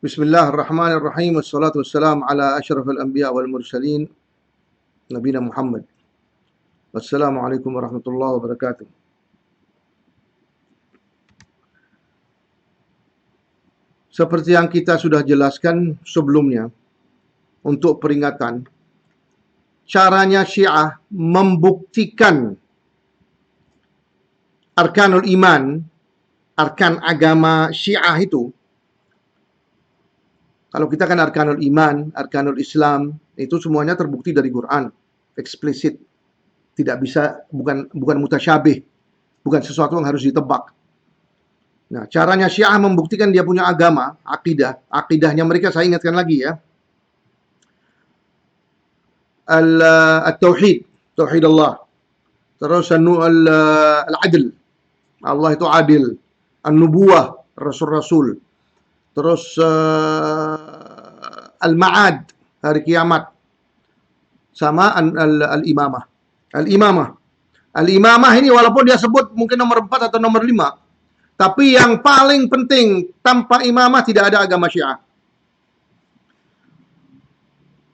Bismillahirrahmanirrahim. Wassalatu wassalam ala asyrafil anbiya wal mursalin nabiyina Muhammad. Wassalamualaikum warahmatullahi wabarakatuh. Seperti yang kita sudah jelaskan sebelumnya, untuk peringatan, caranya Syiah membuktikan arkanul iman, arkan agama Syiah itu. Kalau kita kan arkanul iman, arkanul Islam, itu semuanya terbukti dari Quran, eksplisit. Tidak bisa, bukan mutasyabih, bukan sesuatu yang harus ditebak. Nah, caranya Syiah membuktikan dia punya agama, akidahnya mereka, saya ingatkan lagi ya. Al-tauhid, tauhid Allah. Terus al-adl, Allah itu adil. An-nubuwah, rasul-rasul. Terus al-ma'ad, hari kiamat. Sama al-imamah. Al-imamah ini walaupun dia sebut mungkin nomor 4 atau nomor 5, tapi yang paling penting, tanpa imamah tidak ada agama Syiah.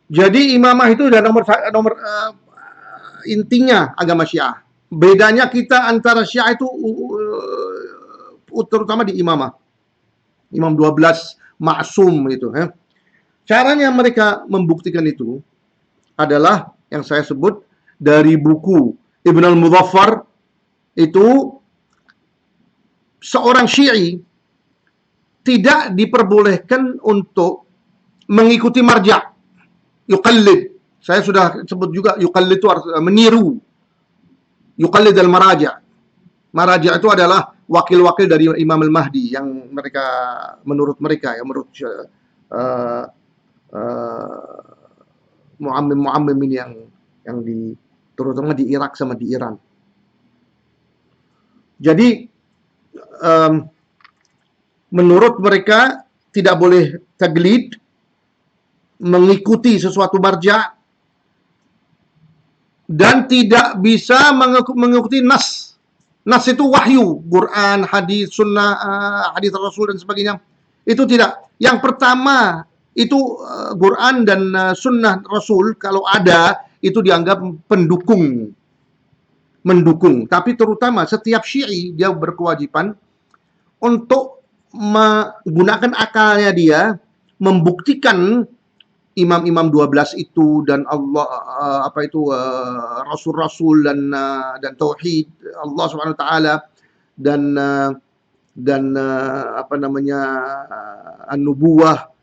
Jadi imamah itu sudah nomor intinya agama Syiah. Bedanya kita antara Syiah itu terutama di imamah. Imam 12 maksum itu. Caranya mereka membuktikan itu adalah yang saya sebut dari buku Ibn al-Mudhaffar. Itu seorang Syi'i tidak diperbolehkan untuk mengikuti marja', yuqallid. Saya sudah sebut juga yuqallid itu meniru. Yuqallid al-maraja'. Maraja' itu adalah wakil-wakil dari Imam al-Mahdi yang mereka, menurut mereka ya, menurut mu'ammim ini yang di terutama di Irak sama di Iran. Jadi menurut mereka tidak boleh taglid, mengikuti sesuatu marja', dan tidak bisa mengikuti nas. Nas itu wahyu, Quran, hadis, sunnah, hadis Rasul dan sebagainya. Itu tidak. Yang pertama itu Quran dan sunnah Rasul kalau ada itu dianggap pendukung, mendukung. Tapi terutama setiap Syi'i dia berkewajiban untuk menggunakan akalnya dia, membuktikan imam-imam 12 itu dan Allah rasul-rasul dan tauhid Allah Subhanahu wa taala dan an-nubuwah,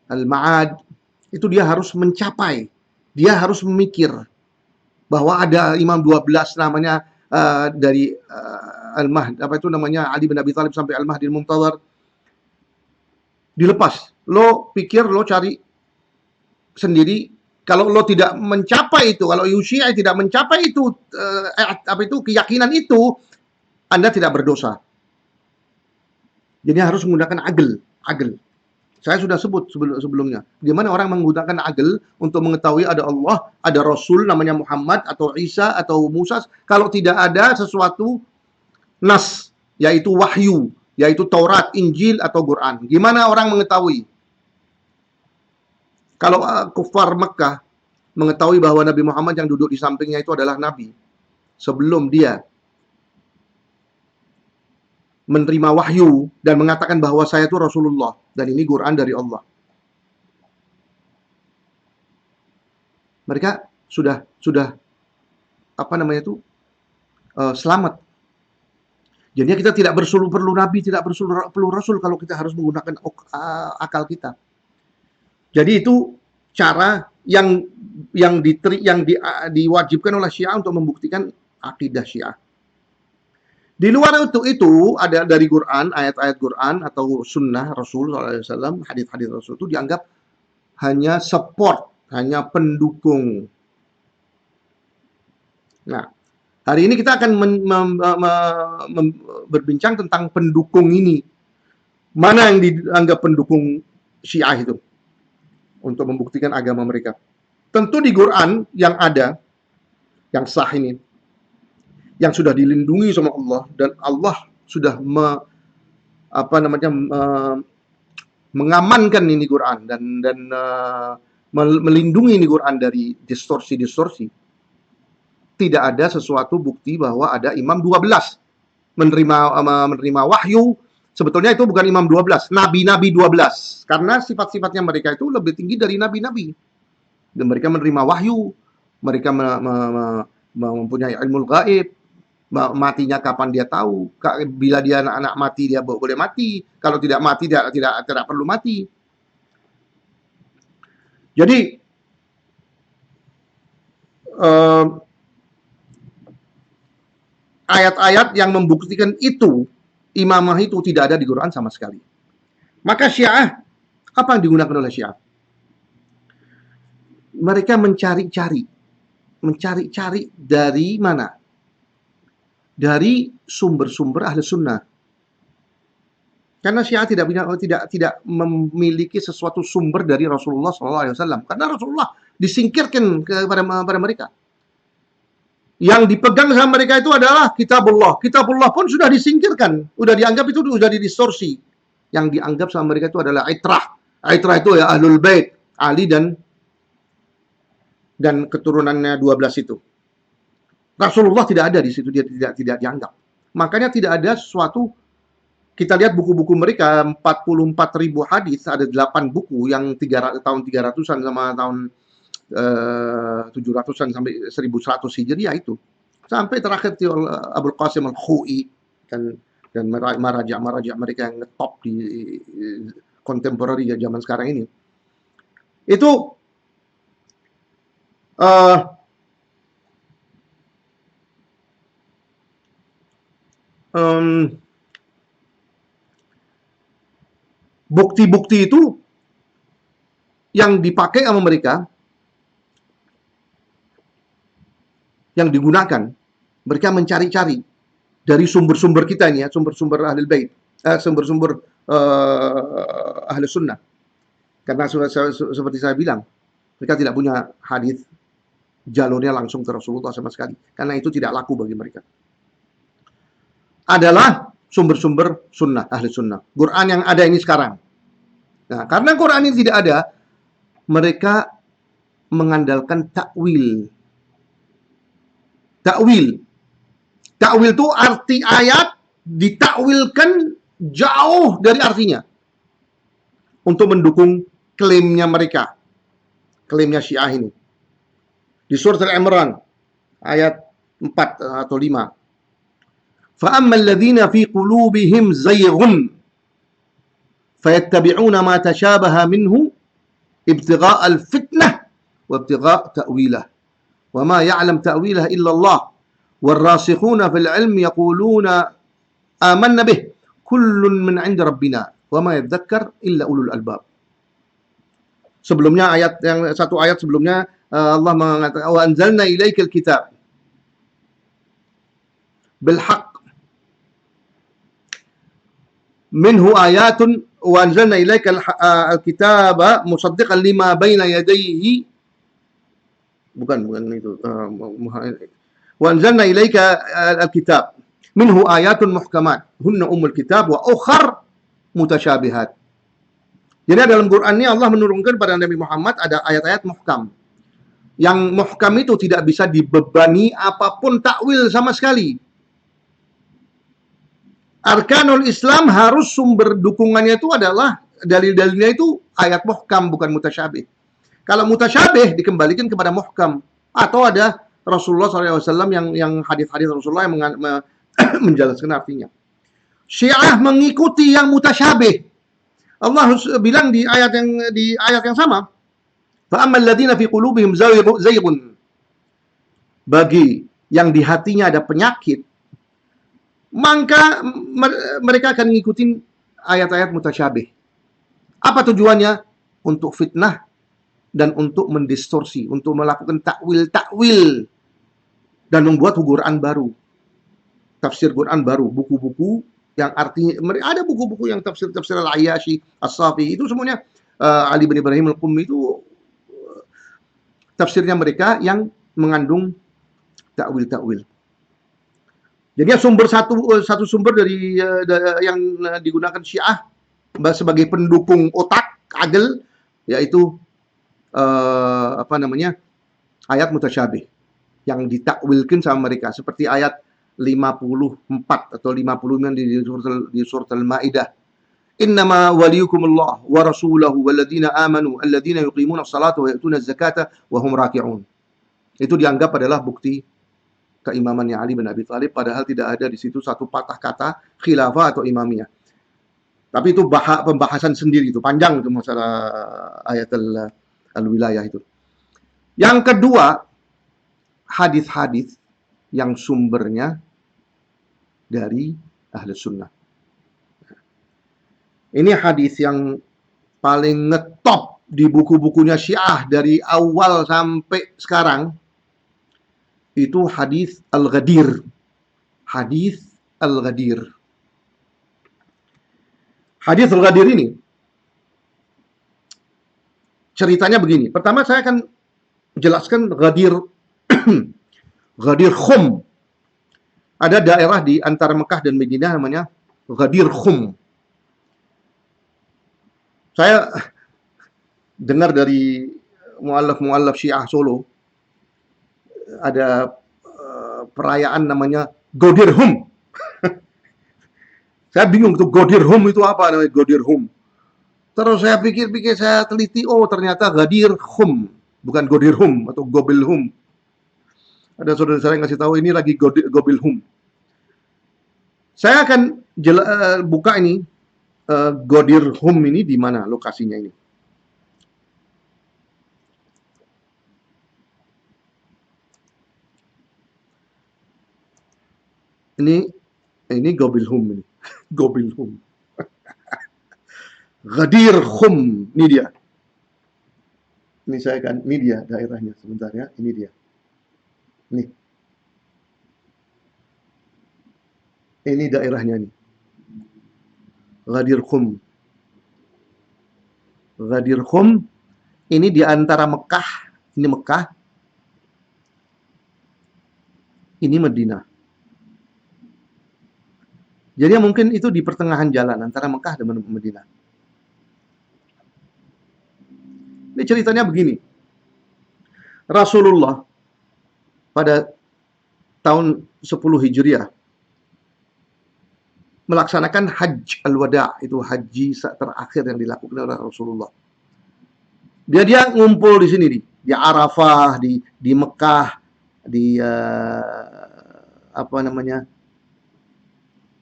al-ma'ad, itu dia harus mencapai. Dia harus memikir bahwa ada imam 12 namanya dari Al-Mahdi, Ali bin Abi Thalib sampai Al-Mahdi al-Muntadhar. Dilepas. Lo pikir, lo cari sendiri. Kalau lo tidak mencapai itu, kalau Syiah tidak mencapai itu, keyakinan itu, Anda tidak berdosa. Jadi harus menggunakan agel. Saya sudah sebut sebelumnya. Gimana orang menggunakan agel untuk mengetahui ada Allah, ada Rasul namanya Muhammad atau Isa atau Musa. Kalau tidak ada sesuatu nas, yaitu wahyu, yaitu Taurat, Injil atau Quran. Gimana orang mengetahui? Kalau kufar Mekah mengetahui bahwa Nabi Muhammad yang duduk di sampingnya itu adalah Nabi, sebelum dia menerima wahyu dan mengatakan bahwa saya itu Rasulullah dan ini Quran dari Allah, mereka sudah selamat. Jadinya kita tidak perlu Nabi, tidak perlu Rasul kalau kita harus menggunakan akal kita. Jadi itu cara yang diwajibkan oleh Syiah untuk membuktikan akidah Syiah. Di luar itu ada dari Quran, ayat-ayat Quran atau sunnah Rasul SAW, hadis-hadis Rasul itu dianggap hanya support, hanya pendukung. Nah, hari ini kita akan berbincang tentang pendukung ini. Mana yang dianggap pendukung Syiah itu untuk membuktikan agama mereka. Tentu di Quran yang ada, yang sah ini, yang sudah dilindungi sama Allah, dan Allah sudah mengamankan ini Quran dan melindungi ini Quran dari distorsi-distorsi. Tidak ada sesuatu bukti bahwa ada imam 12 menerima wahyu. Sebetulnya itu bukan imam 12, nabi-nabi 12. Karena sifat-sifatnya mereka itu lebih tinggi dari nabi-nabi. Dan mereka menerima wahyu, mereka mempunyai ilmu gaib, matinya kapan dia tahu, bila dia anak mati dia boleh mati, kalau tidak mati tidak perlu mati. Jadi ayat-ayat yang membuktikan itu, imamah itu tidak ada di Quran sama sekali. Maka Syiah, apa yang digunakan oleh Syiah? Mereka mencari-cari dari mana? Dari sumber-sumber ahli sunnah. Karena Syiah tidak memiliki sesuatu sumber dari Rasulullah SAW. Karena Rasulullah disingkirkan kepada mereka. Yang dipegang sama mereka itu adalah kitabullah. Kitabullah pun sudah disingkirkan. Sudah dianggap itu sudah didistorsi. Yang dianggap sama mereka itu adalah itrah. Itrah itu ya Ahlul Bait, Ali dan keturunannya 12 itu. Rasulullah tidak ada di situ, dia tidak dianggap. Makanya tidak ada sesuatu. Kita lihat buku-buku mereka 44.000 hadis, ada 8 buku yang tahun 300-an sama tahun 700-an sampai 1100 Hijriah itu. Sampai terakhir Abul Qasim Al-Khu'i dan maraja mereka yang ngetop di kontemporari zaman sekarang ini. Itu bukti-bukti itu yang dipakai sama mereka, yang digunakan, mereka mencari-cari dari sumber-sumber kita ini ya, sumber-sumber Ahlul Bait, sumber-sumber Ahli Sunnah. Karena seperti saya bilang, mereka tidak punya hadis jalurnya langsung ke Rasulullah sama sekali. Karena itu tidak laku bagi mereka. Adalah sumber-sumber sunnah, ahli sunnah. Quran yang ada ini sekarang. Nah, karena Quran ini tidak ada, mereka mengandalkan takwil. Takwil itu arti ayat ditakwilkan jauh dari artinya. Untuk mendukung klaimnya mereka. Klaimnya Syiah ini. Di surat Al-Imran ayat 4 atau 5. فَأَمَّا الَّذِينَ فِي قُلُوبِهِمْ زَيْغٌ فَيَتَّبِعُونَ مَا تَشَابَهَ مِنْهُ ابْتِغَاءَ الْفِتْنَةِ وَابْتِغَاءَ تَأْوِيلَهِ وَمَا يَعْلَمُ تَأْوِيلَهُ إِلَّا اللَّهُ وَالرَّاسِخُونَ فِي الْعِلْمِ يَقُولُونَ آمَنَّا بِهِ كُلٌّ مِنْ عِنْدِ رَبِّنَا وَمَا يَذَّكَّرُ إِلَّا أُولُو الْأَلْبَابِ. Sebelumnya satu ayat sebelumnya Allah mengatakan wa anzalna ilaikal kitab bil haqq minhu ayatun wa anzalna ilaikal kitaba musaddiqan lima baina yadayhi bukan itu wa anzalna ilaika al-kitab minhu ayatun muhkamat hunna ummul kitab wa ukhar mutasyabihat. Jadi dalam Quran ini Allah menurunkan pada Nabi Muhammad ada ayat-ayat muhkam. Yang muhkam itu tidak bisa dibebani apapun takwil sama sekali. Arkanul Islam harus sumber dukungannya itu adalah dalil-dalilnya itu ayat muhkam bukan mutasyabih. Kalau mutasyabih dikembalikan kepada muhkam atau ada Rasulullah SAW yang hadis-hadis Rasulullah yang menjelaskan artinya. Syiah mengikuti yang mutasyabih. Allah bilang di ayat yang sama, fa ammal ladzina fi qulubihim zayghun, bagi yang di hatinya ada penyakit, maka mereka akan mengikuti ayat-ayat mutasyabih. Apa tujuannya? Untuk fitnah dan untuk mendistorsi, untuk melakukan takwil dan membuat Quran baru, tafsir Quran baru, buku-buku yang artinya ada buku-buku yang tafsir Al-Ayyashi, As-Safi itu semuanya Ali bin Ibrahim Al-Qummi itu tafsirnya mereka yang mengandung takwil. Jadi satu sumber dari yang digunakan Syiah sebagai pendukung otak, akal, yaitu ayat mutasyabih yang ditakwilkan sama mereka seperti ayat 54 atau 55 di surat Al-Maidah. Innama waliyukumullah wa rasuluhu walladzina amanu alladzina yuqimuna as-salata wa ya'tuna az-zakata wa hum raki'un. Itu dianggap adalah bukti keimamannya Ali bin Abi Thalib, padahal tidak ada di situ satu patah kata khilafah atau imamiyah. Tapi itu pembahasan sendiri, itu panjang itu masalah ayat al-wilayah itu. Yang kedua, hadis-hadis yang sumbernya dari ahli sunnah. Ini hadis yang paling ngetop di buku-bukunya Syiah dari awal sampai sekarang. Itu hadis Al-Ghadir. Hadis Al-Ghadir. Hadis Al-Ghadir ini ceritanya begini. Pertama saya akan jelaskan Ghadir Ghadir Khum. Ada daerah di antara Mekah dan Madinah namanya Ghadir Khum. Saya dengar dari muallaf Syiah Solo ada perayaan namanya Godirhum. Saya bingung tuh Godirhum itu apa namanya Godirhum. Terus saya pikir-pikir, saya teliti, oh ternyata Ghadir Khum, bukan Godirhum atau Gobilhum. Ada saudara saya yang ngasih tahu ini lagi Gobilhum. Saya akan buka ini Godirhum ini di mana lokasinya ini. Ini Gobilhum ini. Gobilhum. Ghadir Khum, ini dia. Ini saya kan, ini dia daerahnya sebentar ya, ini dia. Nih. Ini daerahnya nih. Ghadir Khum. Ghadir Khum ini di antara Mekah, ini Mekah. Ini Madinah. Jadi mungkin itu di pertengahan jalan antara Mekah dan Madinah. Ini ceritanya begini. Rasulullah pada tahun 10 Hijriah melaksanakan Hajj al-Wada', itu haji terakhir yang dilakukan oleh Rasulullah. Dia ngumpul di sini nih, di Arafah, di Mekah, di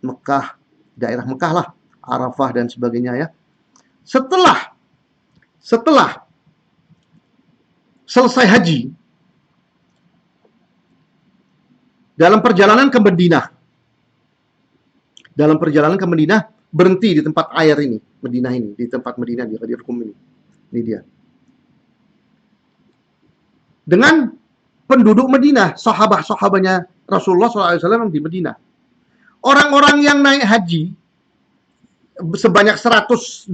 Mekah, daerah Mekah lah, Arafah dan sebagainya ya. Setelah selesai haji, dalam perjalanan ke Madinah, berhenti di tempat air ini, Madinah ini, di tempat Madinah di Ghadir Khum ini. Ini dia. Dengan penduduk Madinah, sahabat-sahabatnya Rasulullah SAW di Madinah. Orang-orang yang naik haji sebanyak 120.000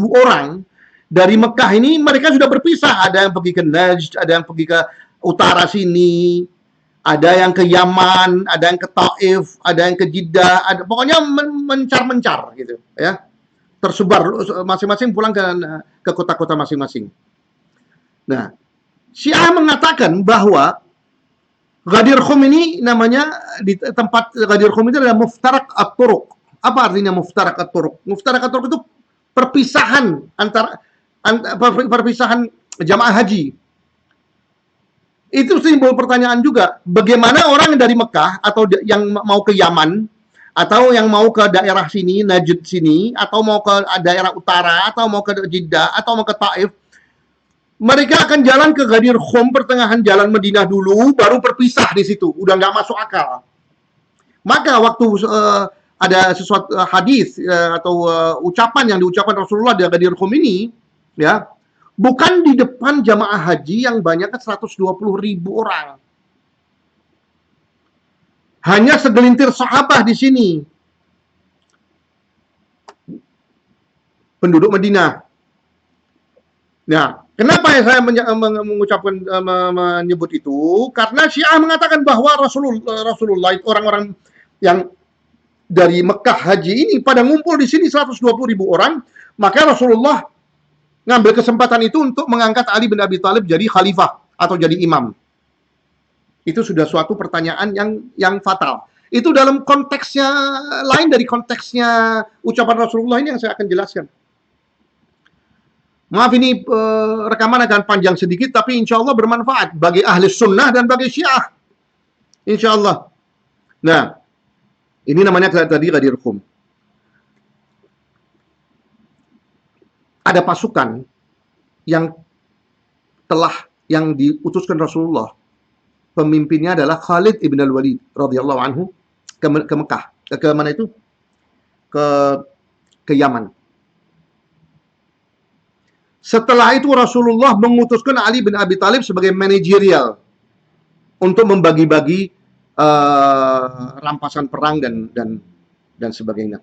orang dari Mekah ini, mereka sudah berpisah. Ada yang pergi ke Najd, ada yang pergi ke utara sini, ada yang ke Yaman, ada yang ke Taif, ada yang ke Jeddah, pokoknya mencar-mencar gitu ya. Tersebar masing-masing pulang ke kota-kota masing-masing. Nah, Syiah mengatakan bahwa Ghadir Khum ini namanya, di tempat Ghadir Khum itu adalah Muftarak At-Turuq. Apa artinya Muftarak At-Turuq? Muftarak At-Turuq itu perpisahan perpisahan jamaah haji. Itu timbul pertanyaan juga, bagaimana orang dari Mekah atau yang mau ke Yaman, atau yang mau ke daerah sini, Najd sini, atau mau ke daerah utara, atau mau ke Jeddah, atau mau ke Taif, mereka akan jalan ke Ghadir Khum, pertengahan jalan Madinah dulu, baru berpisah di situ. Udah nggak masuk akal. Maka waktu ada sesuatu hadis atau ucapan yang diucapkan Rasulullah di Ghadir Khum ini, ya, bukan di depan jamaah haji yang banyaknya 120.000 orang. Hanya segelintir sahabat di sini. Penduduk Madinah. Nah, kenapa saya mengucapkan menyebut itu? Karena Syiah mengatakan bahwa Rasulullah orang-orang yang dari Mekah haji ini pada ngumpul di sini 120.000 orang, maka Rasulullah ngambil kesempatan itu untuk mengangkat Ali bin Abi Thalib jadi khalifah atau jadi imam. Itu sudah suatu pertanyaan yang fatal. Itu dalam konteksnya lain dari konteksnya ucapan Rasulullah ini yang saya akan jelaskan. Maaf ini rekaman akan panjang sedikit, tapi insya Allah bermanfaat bagi ahli sunnah dan bagi syiah. Insya Allah. Nah, ini namanya tadi Ghadir Khum. Ada pasukan yang diutuskan Rasulullah. Pemimpinnya adalah Khalid ibn al-Walid radhiyallahu anhu ke Mekah. Ke mana itu? Ke Yaman. Setelah itu Rasulullah mengutuskan Ali bin Abi Thalib sebagai manajerial untuk membagi-bagi rampasan perang dan sebagainya.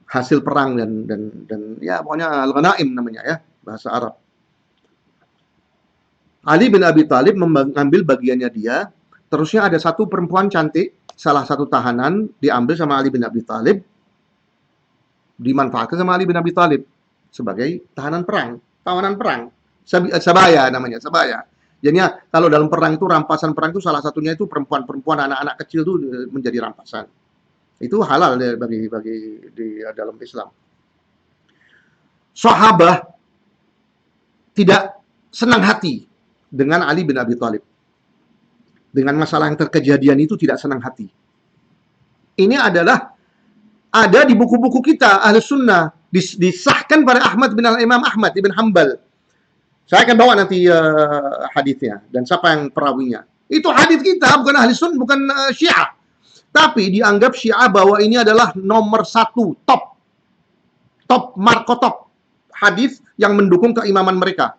Hasil perang dan ya pokoknya al-ghanaim namanya ya, bahasa Arab. Ali bin Abi Thalib mengambil bagiannya dia. Terusnya ada satu perempuan cantik, salah satu tahanan diambil sama Ali bin Abi Thalib, dimanfaatkan sama Ali bin Abi Thalib sebagai tahanan perang, tawanan perang. Sabaya namanya, sabaya. Jadinya kalau dalam perang itu, rampasan perang itu salah satunya itu perempuan-perempuan, anak-anak kecil itu menjadi rampasan. Itu halal bagi di dalam Islam. Sahabat tidak senang hati dengan Ali bin Abi Thalib. Dengan masalah yang terkejadian itu tidak senang hati. Ini adalah ada di buku-buku kita Ahli Sunnah, disahkan pada Imam Ahmad ibn Hanbal. Saya akan bawa nanti hadisnya dan siapa yang perawinya. Itu hadis kita, bukan Ahli Sunnah, bukan Syiah. Tapi dianggap Syiah bahwa ini adalah nomor satu, top markotop hadis yang mendukung keimaman mereka.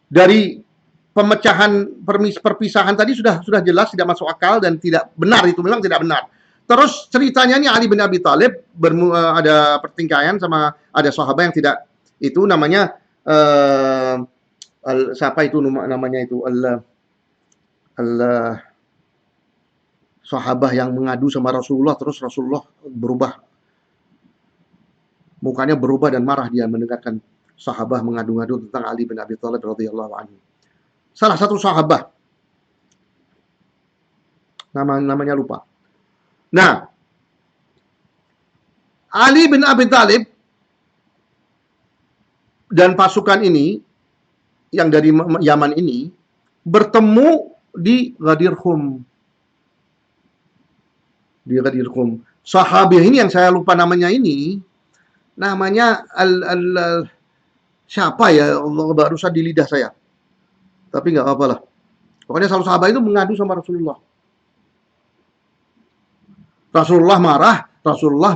Dari pemecahan perpisahan tadi sudah jelas tidak masuk akal dan tidak benar, itu memang tidak benar. Terus ceritanya ini Ali bin Abi Thalib ada pertingkaian sama ada sahabat yang tidak, itu namanya siapa itu namanya itu sahabat yang mengadu sama Rasulullah, terus Rasulullah mukanya berubah dan marah dia mendengarkan sahabat mengadu-ngadu tentang Ali bin Abi Thalib radhiyallahu anhu. Salah satu sahabat namanya lupa. Nah, Ali bin Abi Thalib dan pasukan ini yang dari Yaman ini bertemu di Ghadir Khum. Di Ghadir Khum. Sahabat ini yang saya lupa namanya ini, namanya siapa ya, Allah, barusan di lidah saya. Tapi nggak apa-apa lah. Pokoknya salah sahabat itu mengadu sama Rasulullah. Rasulullah marah, Rasulullah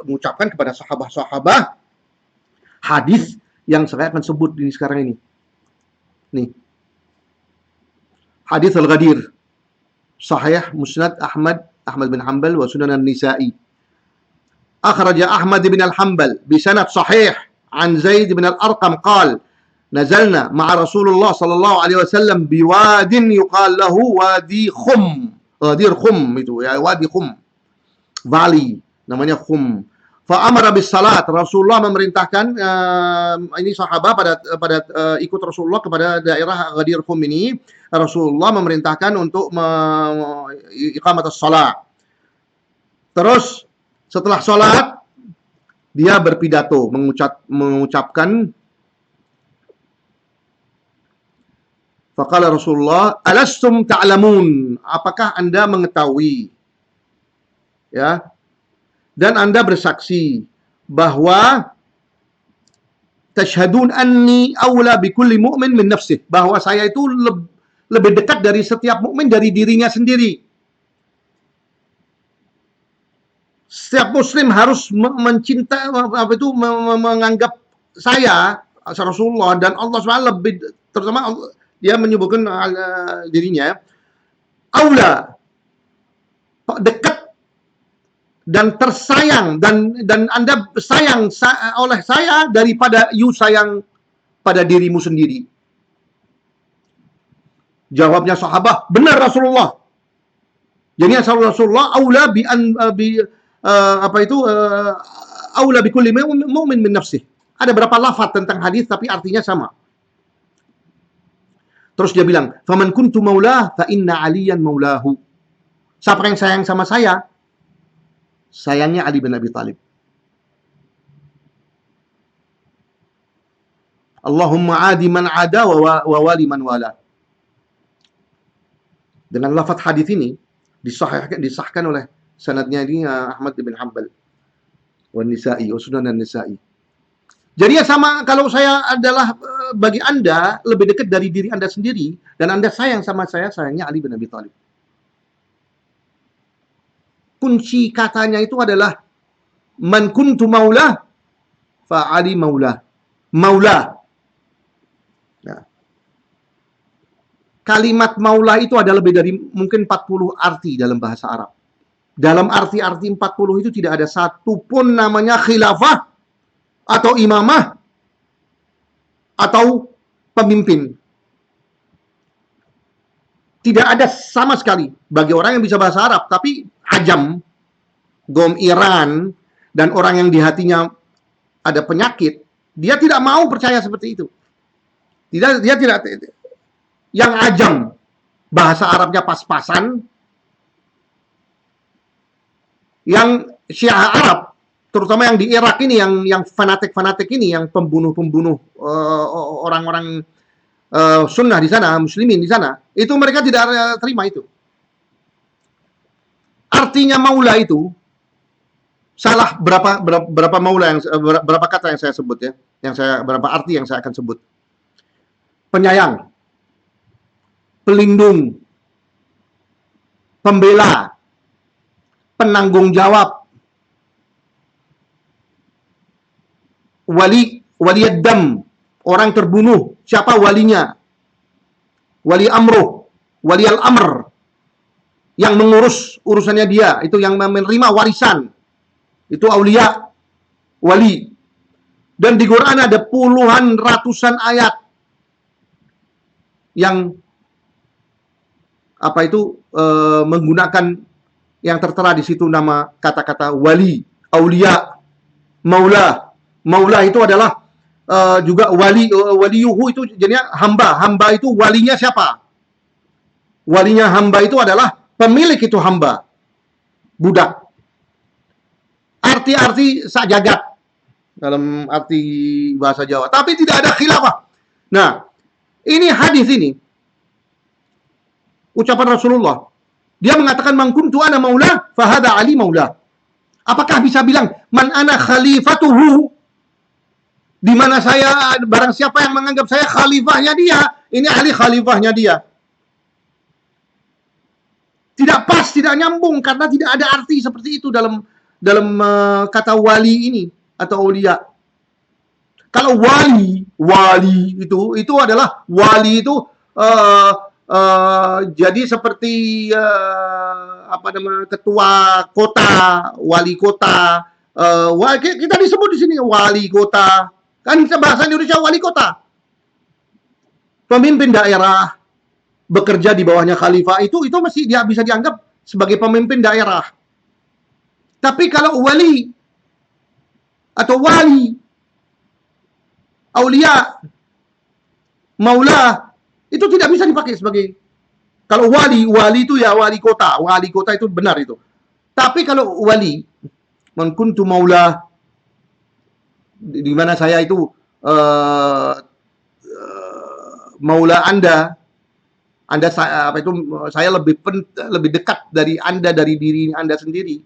mengucapkan kepada sahabat-sahabat hadis yang saya akan sebut ini sekarang ini. Nih. Hadis Al-Ghadir. Sahih Musnad Ahmad bin Hanbal wa Sunan An-Nisa'i. Akhraja Ahmad bin Al-Hanbal bi sanad sahih an Zaid bin Al-Arqam qala nazalna ma'a Rasulullah sallallahu alaihi wasallam biwadin yuqal lahu Wadi Khum. Ghadir Khum itu ya, Wadi Khum. Valley namanya Khum. Fa amara bis salat. Rasulullah memerintahkan ini sahabat pada ikut Rasulullah kepada daerah Ghadir Khum ini. Rasulullah memerintahkan untuk iqamatus shalah. Terus setelah salat dia berpidato mengucapkan faqala Rasulullah alastum ta'lamun, apakah Anda mengetahui ya, dan Anda bersaksi bahwa tashhadun anni aula bikulli mu'min min nafsih, bahwa saya itu lebih dekat dari setiap mukmin dari dirinya sendiri. Setiap muslim harus mencintai menganggap saya Rasulullah dan Allah SWT lebih, terutama dia menyebutkan dirinya aula, dekat dan tersayang, dan Anda sayang oleh saya daripada you sayang pada dirimu sendiri. Jawabnya sahabat, benar Rasulullah. Jadi Rasulullah aula bi an bi apa itu aula bi kulli mu'min min nafsih. Ada berapa lafaz tentang hadis tapi artinya sama. Terus dia bilang, "Faman kuntu maulah fa inna aliyan maulahu." Siapa yang sayang sama saya, sayangnya Ali bin Abi Thalib. Allahumma adi man ada wa wali man wala. Dengan lafaz hadis ini disahkan oleh sanadnya ini Ahmad bin Hanbal wa Nisa'i, Sunan An-Nisa'i. Jadi ya sama, kalau saya adalah bagi Anda lebih dekat dari diri Anda sendiri dan Anda sayang sama saya, sayangnya Ali bin Abi Thalib. Kunci katanya itu adalah man kuntu maulah fa Ali maulah. Maulah. Nah, kalimat maulah itu ada lebih dari mungkin 40 arti dalam bahasa Arab. Dalam arti-arti 40 itu tidak ada satu pun namanya khilafah atau imamah atau pemimpin. Tidak ada sama sekali bagi orang yang bisa bahasa Arab, tapi ajam, gom Iran, dan orang yang di hatinya ada penyakit, dia tidak mau percaya seperti itu. Dia tidak, yang ajam, bahasa Arabnya pas-pasan, yang Syiah Arab, terutama yang di Irak ini, yang fanatik-fanatik ini, yang pembunuh-pembunuh orang-orang sunnah di sana, muslimin di sana, itu mereka tidak terima itu. Artinya maula itu salah berapa maula yang berapa kata yang saya sebut ya, berapa arti yang saya akan sebut. Penyayang, pelindung, pembela, penanggung jawab, waliyad-dam, orang terbunuh, siapa walinya? Wali amruh, wali al-amr, yang mengurus urusannya dia, itu yang menerima warisan. Itu aulia, wali. Dan di Quran ada puluhan ratusan ayat yang apa itu menggunakan yang tertera di situ nama kata-kata wali, aulia, maula. Maula itu adalah juga waliyuhu itu jadinya hamba. Hamba itu walinya siapa? Walinya hamba itu adalah pemilik itu hamba. Budak. Arti-arti sak jagat dalam arti bahasa Jawa. Tapi tidak ada khilafah. Nah, ini hadis ini ucapan Rasulullah. Dia mengatakan man kuntu ana maula fa hada Ali maula. Apakah bisa bilang man ana khalifatuhu? Di mana saya, barang siapa yang menganggap saya khalifahnya dia, ini Ali khalifahnya dia. Tidak pas, tidak nyambung, karena tidak ada arti seperti itu dalam kata wali ini atau aulia. Kalau wali itu adalah wali itu jadi seperti apa namanya, ketua kota, wali kota. Kita disebut di sini wali kota. Kan bahasa Indonesia wali kota. Pemimpin daerah bekerja di bawahnya khalifah itu masih dia bisa dianggap sebagai pemimpin daerah. Tapi kalau wali atau wali, aulia, maula, itu tidak bisa dipakai sebagai, kalau wali itu ya wali kota itu benar itu. Tapi kalau wali, man kuntu maula, di mana saya itu maula Anda apa itu, saya lebih dekat dari Anda dari diri Anda sendiri.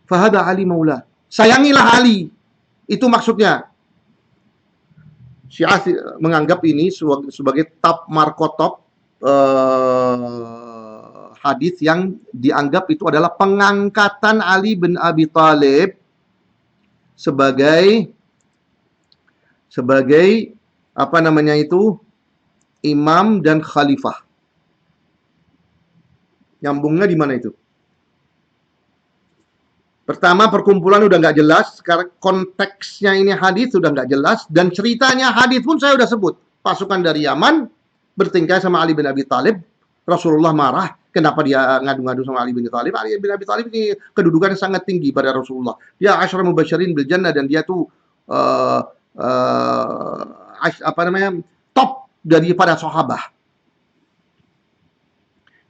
Fahada Ali maula. Sayangilah Ali. Itu maksudnya. Syiah menganggap ini sebagai top markotop hadis yang dianggap itu adalah pengangkatan Ali bin Abi Thalib sebagai apa namanya itu, imam dan khalifah. Nyambungnya di mana itu? Pertama, perkumpulan udah nggak jelas, sekarang konteksnya ini hadis sudah nggak jelas, dan ceritanya hadis pun saya udah sebut. Pasukan dari Yaman bertingkah sama Ali bin Abi Thalib. Rasulullah marah, kenapa dia ngadu-ngadu sama Ali bin Abi Thalib? Ali bin Abi Thalib ini kedudukannya sangat tinggi pada Rasulullah. Dia asyara mubasyirin bil jannah dan dia tuh uh, apa namanya? Top daripada sahabat.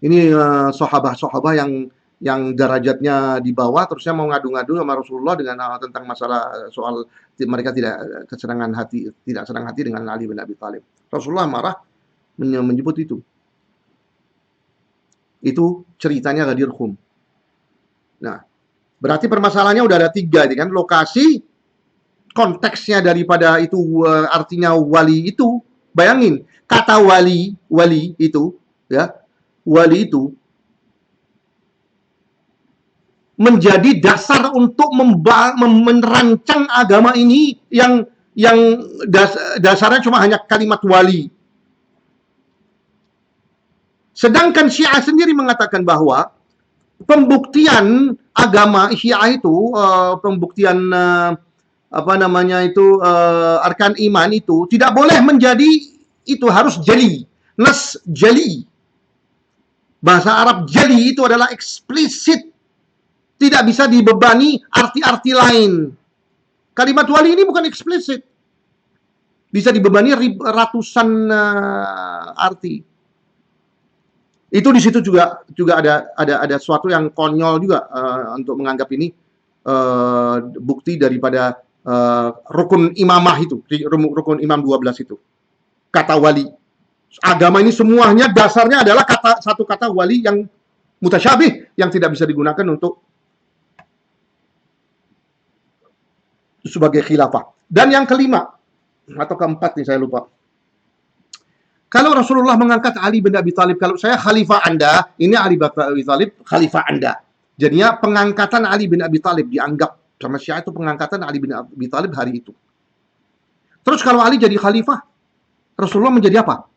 Ini sahabat-sahabat yang derajatnya di bawah terusnya mau ngadu-ngadu sama Rasulullah dengan tentang masalah soal mereka tidak kesenangan hati, tidak senang hati dengan Ali bin Abi Thalib. Rasulullah marah menyebut itu. Itu ceritanya Ghadir Khum. Nah, berarti permasalahannya udah ada 3 kan, lokasi, konteksnya daripada itu artinya wali itu. Bayangin, kata wali itu ya, wali itu menjadi dasar untuk merancang agama ini yang dasarnya cuma hanya kalimat wali. Sedangkan Syiah sendiri mengatakan bahwa pembuktian agama Syiah itu, pembuktian arkan iman itu tidak boleh menjadi itu, harus jali, nas jali. Bahasa Arab jali itu adalah eksplisit, tidak bisa dibebani arti-arti lain. Kalimat wali ini bukan eksplisit, bisa dibebani ratusan arti. Itu di situ juga ada sesuatu yang konyol juga untuk menganggap ini bukti daripada rukun imamah itu, rukun imam 12 itu. Kata wali. Agama ini semuanya dasarnya adalah satu kata wali yang mutasyabih, yang tidak bisa digunakan untuk sebagai khilafah. Dan yang kelima atau keempat nih saya lupa. Kalau Rasulullah mengangkat Ali bin Abi Thalib, kalau saya khalifah Anda, ini Ali bin Abi Thalib khalifah Anda. Jadinya pengangkatan Ali bin Abi Thalib dianggap sama Syiah itu pengangkatan Ali bin Abi Thalib hari itu. Terus kalau Ali jadi khalifah, Rasulullah menjadi apa?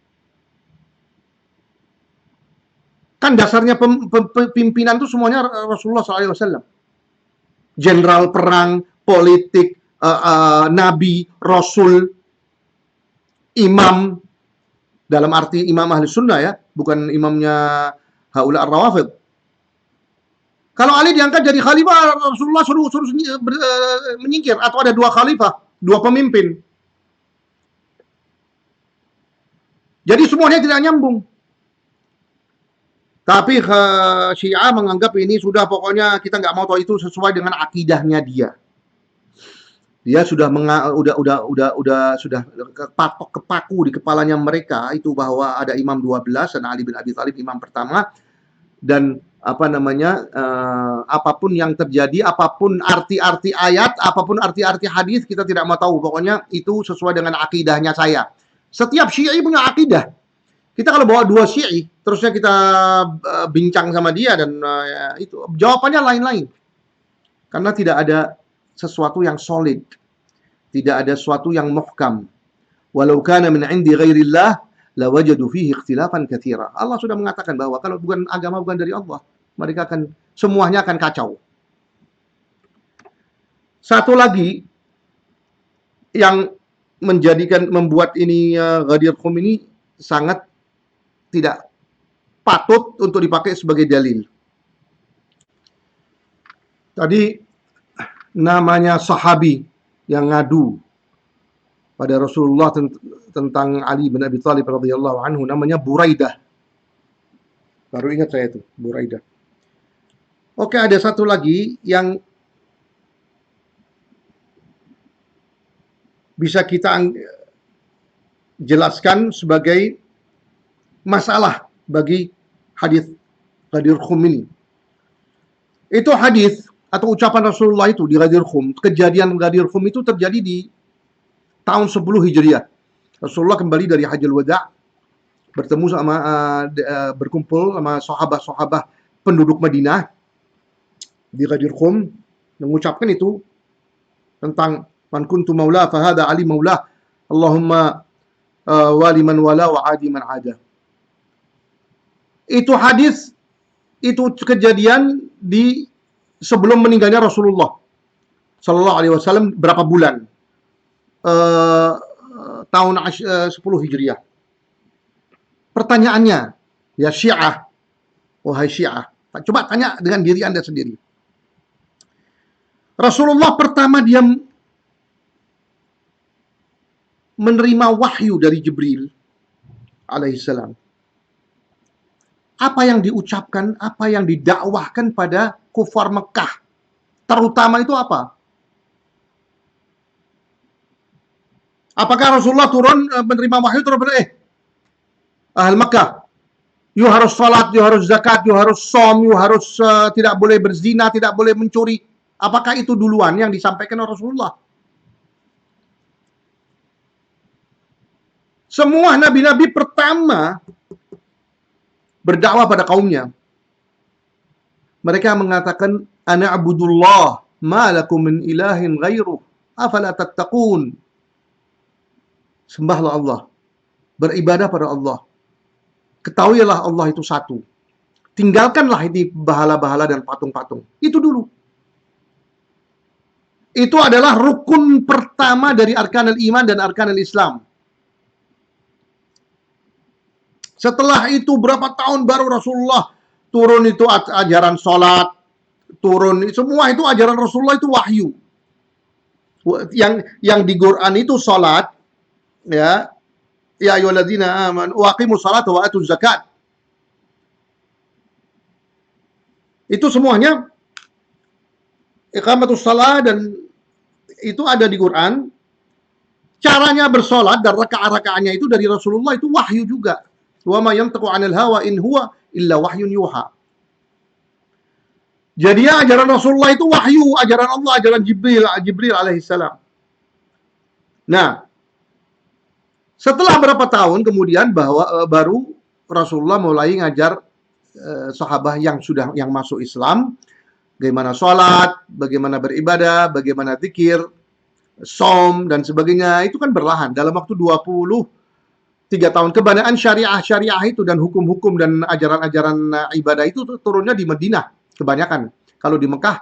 Kan dasarnya pimpinan itu semuanya Rasulullah SAW. Jenderal perang, politik, nabi, rasul, imam, dalam arti imam ahli sunnah ya, bukan imamnya haula ar-rawafid. Kalau Ali diangkat jadi khalifah, Rasulullah suruh menyingkir, atau ada 2 khalifah, 2 pemimpin. Jadi semuanya tidak nyambung. Tapi Syiah menganggap ini sudah, pokoknya kita nggak mau tahu, itu sesuai dengan akidahnya dia. Dia sudah sudah kepaku di kepalanya mereka itu bahwa ada imam 12 dan Ali bin Abi Thalib imam pertama, dan apapun yang terjadi, apapun arti-arti ayat, apapun arti-arti hadis, kita tidak mau tahu, pokoknya itu sesuai dengan akidahnya saya. Setiap Syi'i punya akidah. Kita kalau bawa 2 Syi'i terusnya kita bincang sama dia, dan itu jawabannya lain-lain, karena tidak ada sesuatu yang solid, tidak ada sesuatu yang muhkam. Walau kana min 'indi ghairillah lawajadu fihi ikhtilafan katsira. Allah sudah mengatakan bahwa kalau bukan agama, bukan dari Allah, mereka semuanya akan kacau. Satu lagi yang membuat ini Ghadir Khum ini sangat tidak patut untuk dipakai sebagai dalil. Tadi namanya sahabi yang ngadu pada Rasulullah tentang Ali bin Abi Thalib radhiyallahu anhu, namanya Buraidah. Baru ingat saya itu, Buraidah. Oke, ada satu lagi yang bisa kita jelaskan sebagai masalah bagi hadis Ghadir Khum ini. Itu hadis atau ucapan Rasulullah itu di Ghadir Khum. Kejadian Ghadir Khum itu terjadi di tahun 10 Hijriah. Rasulullah kembali dari Hajjul Wada', bertemu sama berkumpul sama sahabat-sahabat penduduk Madinah di Ghadir Khum, mengucapkan itu tentang man kuntu maula fa hadha ali maula, Allahumma wali man wala wa adi man ada. Itu hadis, itu kejadian di sebelum meninggalnya Rasulullah Sallallahu Alaihi Wasallam berapa bulan, tahun 10 Hijriah. Pertanyaannya, Ya Syiah, wahai Syiah. Coba tanya dengan diri Anda sendiri. Rasulullah pertama dia menerima wahyu dari Jibril alaihissalam. Apa yang diucapkan, apa yang didakwahkan pada kufar Mekah, terutama itu apa? Apakah Rasulullah turun menerima wahyu terus ahli Mekah, you harus salat, you harus zakat, you harus som, you harus tidak boleh berzina, tidak boleh mencuri. Apakah itu duluan yang disampaikan oleh Rasulullah? Semua nabi-nabi pertama berdakwah pada kaumnya. Mereka mengatakan, ana abudullah, ma lakum min ilahin ghairuh, afala tattaqun. Sembahlah Allah, beribadah pada Allah. Ketahuilah Allah itu satu. Tinggalkanlah ini bahala-bahala dan patung-patung. Itu dulu. Itu adalah rukun pertama dari arkanul iman dan arkanul Islam. Setelah itu berapa tahun baru Rasulullah turun itu ajaran sholat, turun semua itu ajaran Rasulullah itu wahyu. Yang di Quran itu sholat, ya ayyuhalladzina amanu waqimus sholata wa atuz zakat. Itu semuanya iqamatus shalah dan itu ada di Quran. Caranya bersolat dan rakaat-rakaatnya itu dari Rasulullah itu wahyu juga. Wa ma yantiqu 'anil hawa in huwa illa wahyun yuha. Jadi ajaran Rasulullah itu wahyu, ajaran Allah, ajaran Jibril alaihissalam. Nah, setelah berapa tahun kemudian baru Rasulullah mulai ngajar sahabat yang masuk Islam, bagaimana sholat, bagaimana beribadah, bagaimana zikir, som dan sebagainya. Itu kan berlahan dalam waktu 23 tahun. Kebanyakan syariah itu dan hukum-hukum dan ajaran-ajaran ibadah itu turunnya di Madinah kebanyakan. Kalau di Mekah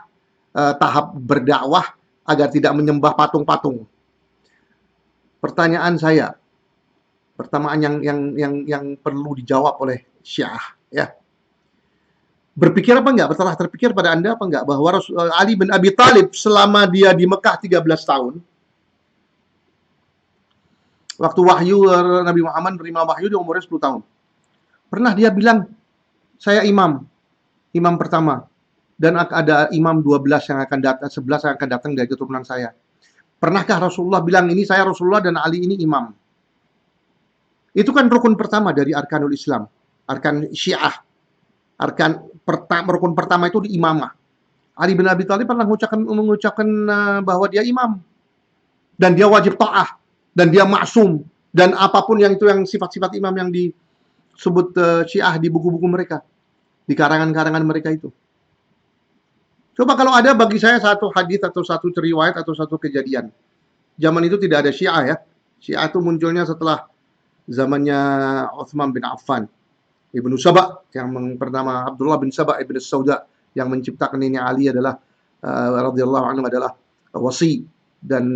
tahap berdakwah agar tidak menyembah patung-patung. Pertanyaan saya, pertanyaan yang perlu dijawab oleh Syiah, ya. Berpikir apa enggak? Telah terpikir pada Anda apa enggak bahwa Ali bin Abi Thalib selama dia di Mekah 13 tahun, waktu wahyu Nabi Muhammad menerima wahyu di umurnya 10 tahun. Pernah dia bilang, saya imam pertama, dan ada imam 12 yang akan datang, 11 yang akan datang dari keturunan saya. Pernahkah Rasulullah bilang, ini saya Rasulullah dan Ali ini imam? Itu kan rukun pertama dari arkanul Islam, arkan Syiah. Rukun pertama itu di imamah. Ali bin Abi Thalib pernah mengucapkan bahwa dia imam. Dan dia wajib ta'ah. Dan dia maksum. Dan apapun yang sifat-sifat imam yang disebut Syiah di buku-buku mereka. Di karangan-karangan mereka itu. Coba kalau ada bagi saya satu hadis atau satu riwayat atau satu kejadian. Zaman itu tidak ada Syiah ya. Syiah itu munculnya setelah zamannya Utsman bin Affan. Ibnu Saba, yang bernama Abdullah bin Saba ibn Sauda, yang menciptakan ini Ali adalah radhiyallahu anhu adalah wasi dan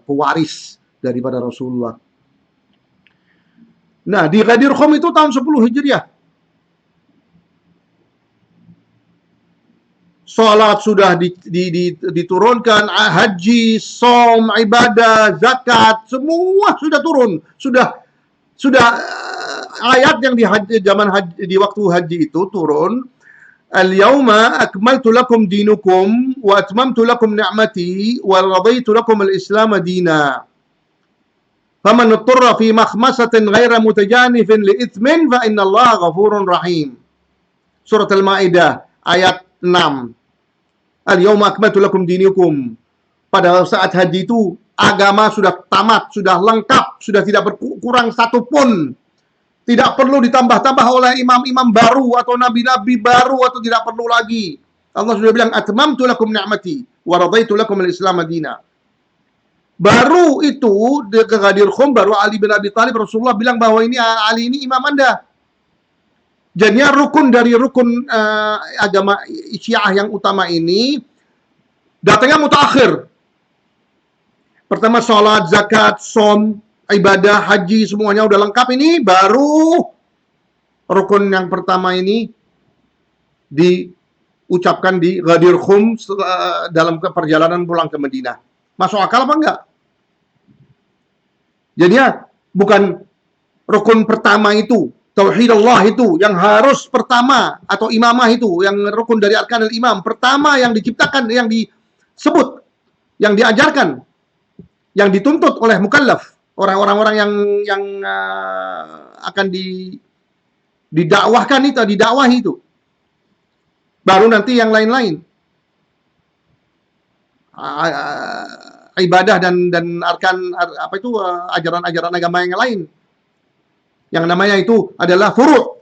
pewaris daripada Rasulullah. Nah, di Ghadir Khum itu tahun 10 Hijriah. Salat sudah diturunkan, haji, som, ibadah, zakat, semua sudah turun. Sudah ayat yang di waktu haji itu turun. Al-yawma akmaltu lakum dinukum wa atmamtu lakum ni'mati wa raditu lakum al-islam dina. Faman utturra fi makhmasatin ghaira mutajanifin li ithmin fa inna Allah ghafurun rahim. Surat Al-Maidah ayat 6. Al-yawma akmaltu lakum dinukum. Pada saat haji itu agama sudah tamat, sudah lengkap, sudah tidak berkurang satupun. Tidak perlu ditambah-tambah oleh imam-imam baru atau nabi-nabi baru atau tidak perlu lagi. Allah sudah bilang atmamtu lakum ni'mati wa radaitu lakum al-islam madina. Baru itu di Ghadir Khum, baru Ali bin Abi Thalib Rasulullah bilang bahwa ini Ali ini imam Anda. Jadinya rukun dari rukun agama Syiah yang utama ini datangnya mutaakhir. Pertama salat, zakat, som, ibadah haji semuanya udah lengkap ini, baru rukun yang pertama ini diucapkan di Ghadir Khum dalam perjalanan pulang ke Madinah. Masuk akal apa enggak? Jadinya bukan rukun pertama itu, tauhid Allah itu yang harus pertama, atau imamah itu yang rukun dari arkanul imam pertama yang diciptakan, yang disebut, yang diajarkan, yang dituntut oleh mukallaf, orang-orang yang akan didakwahkan itu, didakwahi itu. Baru nanti yang lain-lain. Ibadah dan arkan apa itu ajaran-ajaran agama yang lain. Yang namanya itu adalah furu'.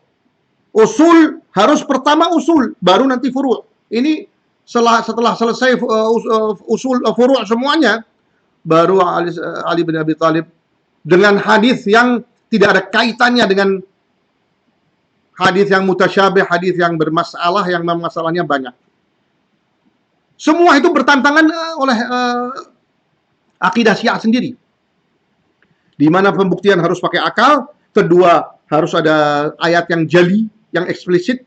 Usul harus pertama usul, baru nanti furu'. Ini setelah selesai usul furu' semuanya, baru Ali bin Abi Thalib dengan hadis yang tidak ada kaitannya dengan hadis yang mutasyabih, hadis yang bermasalah, yang masalahnya banyak. Semua itu bertentangan oleh akidah Syiah sendiri. Di mana pembuktian harus pakai akal, kedua harus ada ayat yang jali, yang eksplisit,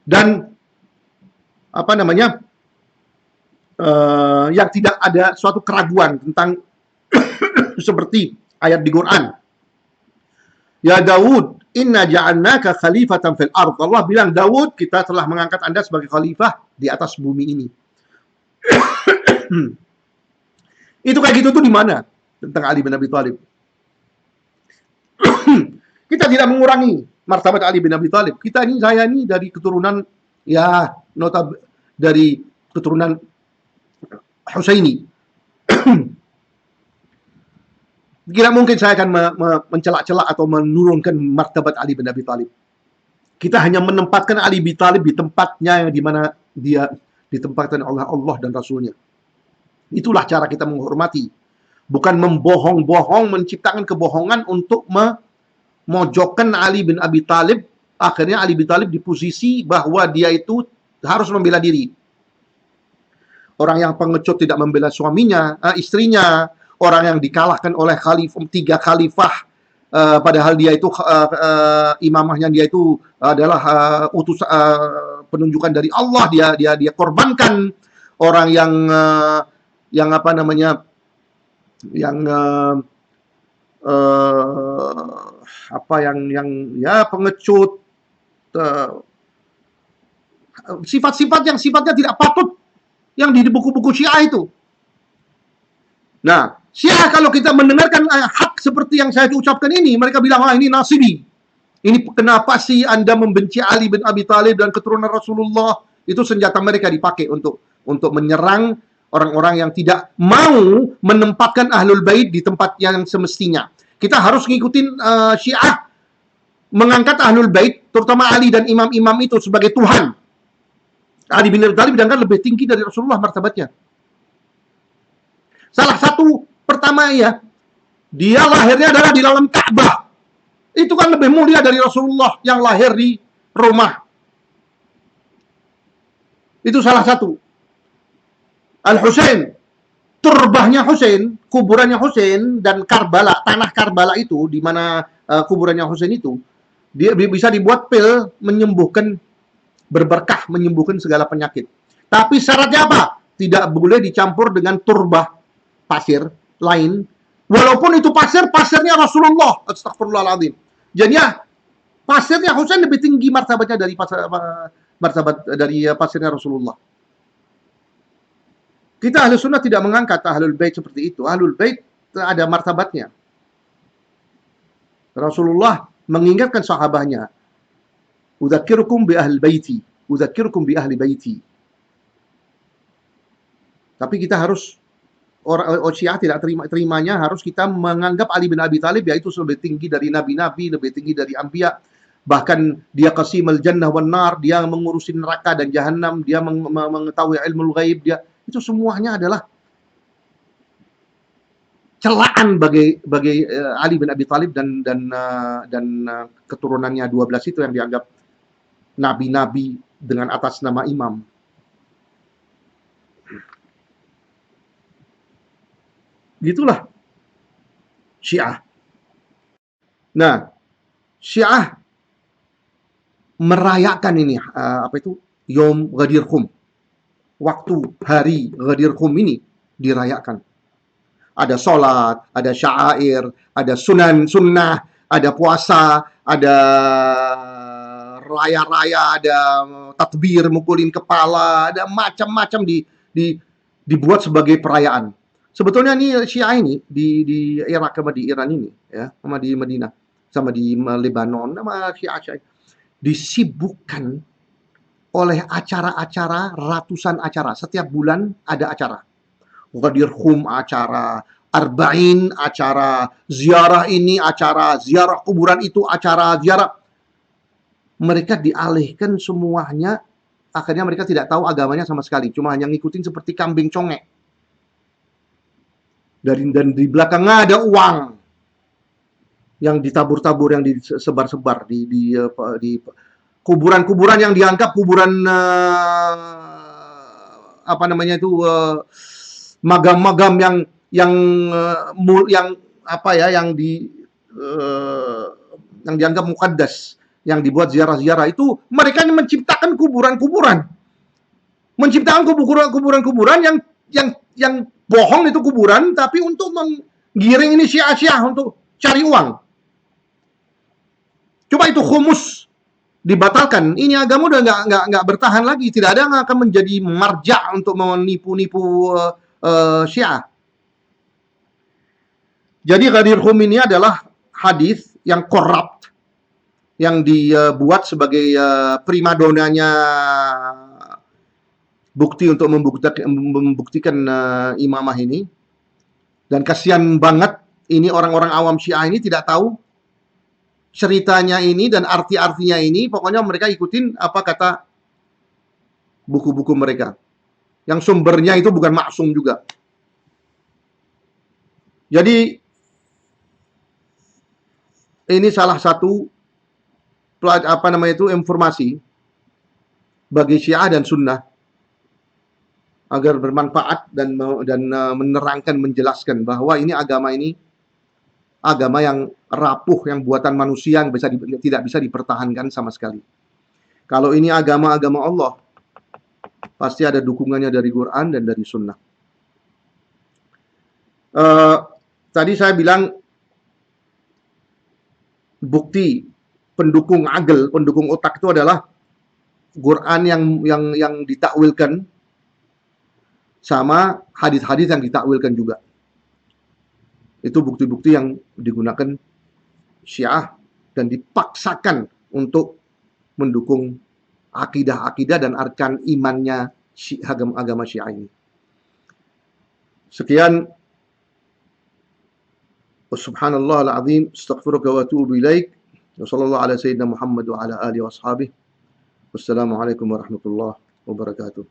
dan apa namanya, yang tidak ada suatu keraguan tentang seperti ayat di Quran. Ya Daud, inna ja'alnaka khalifatan fil ardh. Allah bilang, Daud, kita telah mengangkat Anda sebagai khalifah di atas bumi ini. Itu kayak gitu tuh di mana? Tentang Ali bin Abi Thalib. Kita tidak mengurangi martabat Ali bin Abi Thalib. Saya ini dari keturunan, ya, dari keturunan Husaini. Tidak mungkin saya akan mencelak-celak atau menurunkan martabat Ali bin Abi Thalib. Kita hanya menempatkan Ali bin Thalib di tempatnya di mana dia ditempatkan oleh Allah dan Rasulnya. Itulah cara kita menghormati. Bukan membohong-bohong, menciptakan kebohongan untuk memojokkan Ali bin Abi Thalib. Akhirnya Ali bin Thalib di posisi bahwa dia itu harus membela diri. Orang yang pengecut tidak membela suaminya, istrinya, orang yang dikalahkan oleh tiga khalifah, padahal dia itu imamahnya dia itu adalah penunjukan dari Allah, dia korbankan. Orang yang apa namanya, yang yang ya pengecut, sifat-sifat yang sifatnya tidak patut yang di buku-buku Syiah itu. Nah, Syiah kalau kita mendengarkan hak seperti yang saya ucapkan ini, mereka bilang, ini nasibi. Ini kenapa sih Anda membenci Ali bin Abi Thalib dan keturunan Rasulullah? Itu senjata mereka dipakai untuk menyerang orang-orang yang tidak mau menempatkan Ahlul Bait di tempat yang semestinya. Kita harus ngikutin Syiah mengangkat Ahlul Bait, terutama Ali dan imam-imam itu sebagai Tuhan. Ali bin Abi Thalib dianggap lebih tinggi dari Rasulullah martabatnya. Salah satu pertama ya, dia lahirnya adalah di dalam Ka'bah. Itu kan lebih mulia dari Rasulullah yang lahir di Roma. Itu salah satu. Al-Husain, turbahnya Husain, kuburannya Husain, dan Karbala, tanah Karbala itu, di mana kuburannya Husain itu, dia bisa dibuat pil menyembuhkan, berberkah, menyembuhkan segala penyakit. Tapi syaratnya apa? Tidak boleh dicampur dengan turbah pasir lain, walaupun itu pasirnya Rasulullah. Astagfirullahaladzim. Jadinya pasirnya Husain lebih tinggi martabatnya dari martabat dari pasirnya Rasulullah. Kita Ahlus Sunnah tidak mengangkat Ahlul Bait seperti itu. Ahlul Bait ada martabatnya. Rasulullah mengingatkan sahabatnya, "Udzakirukum bi ahli baiti, udzakirukum bi ahli baiti." Tapi kita harus, orang Syiah tidak terimanya, harus kita menganggap Ali bin Abi Thalib yaitu lebih tinggi dari nabi-nabi, lebih tinggi dari anbiya. Bahkan dia qasimul jannah wan nar, dia mengurusi neraka dan jahanam, dia mengetahui ilmu ghaib, dia itu semuanya adalah celaan bagi Ali bin Abi Thalib dan keturunannya 12 itu yang dianggap nabi-nabi dengan atas nama imam. Gitulah Syiah. Nah, Syiah merayakan ini Yom Ghadir Khum. Waktu hari Ghadir Khum ini dirayakan. Ada sholat, ada syair, ada sunnah, ada puasa, ada raya-raya, ada takbir, mukulin kepala, ada macam-macam dibuat sebagai perayaan. Sebetulnya nih Syiah ini di Irak sama di Iran ini, ya, sama di Madinah, sama di Lebanon, sama Syiah disibukkan oleh acara-acara, ratusan acara. Setiap bulan ada acara. Ghadir Khum acara, Arba'in acara, ziarah ini acara, ziarah kuburan itu acara, ziarah. Mereka dialihkan semuanya, akhirnya mereka tidak tahu agamanya sama sekali, cuma hanya ngikutin seperti kambing congek. Dan di belakangnya ada uang yang ditabur-tabur, yang disebar-sebar di kuburan-kuburan yang dianggap kuburan magam-magam yang dianggap mukaddas, yang dibuat ziarah-ziarah itu, mereka menciptakan kuburan-kuburan yang bohong itu kuburan, tapi untuk menggiring ini Syiah untuk cari uang. Coba itu khumus dibatalkan, ini agama udah nggak bertahan lagi, tidak ada yang akan menjadi marja untuk menipu-nipu Syiah. Jadi Ghadir Khum ini adalah hadis yang corrupt, yang dibuat sebagai primadonanya bukti untuk membuktikan imamah ini. Dan kasihan banget, ini orang-orang awam Syiah ini tidak tahu ceritanya ini dan arti-artinya ini. Pokoknya mereka ikutin apa kata buku-buku mereka, yang sumbernya itu bukan maksum juga. Jadi ini salah satu informasi bagi Syiah dan Sunnah agar bermanfaat dan menerangkan, menjelaskan bahwa ini agama yang rapuh, yang buatan manusia, yang tidak bisa dipertahankan sama sekali. Kalau ini agama Allah, pasti ada dukungannya dari Quran dan dari Sunnah. Tadi saya bilang bukti pendukung akal, pendukung otak itu adalah Quran yang ditakwilkan sama hadis-hadis yang ditakwilkan juga. Itu bukti-bukti yang digunakan Syiah dan dipaksakan untuk mendukung akidah-akidah dan arkan imannya agama Syiah ini. Sekian. Subhanallah al-azim, astaghfiruka wa atubu ilaik. Wa sallallahu ala sayyidina Muhammad wa ala alihi wa ashabihi. Wassalamualaikum warahmatullahi wabarakatuh.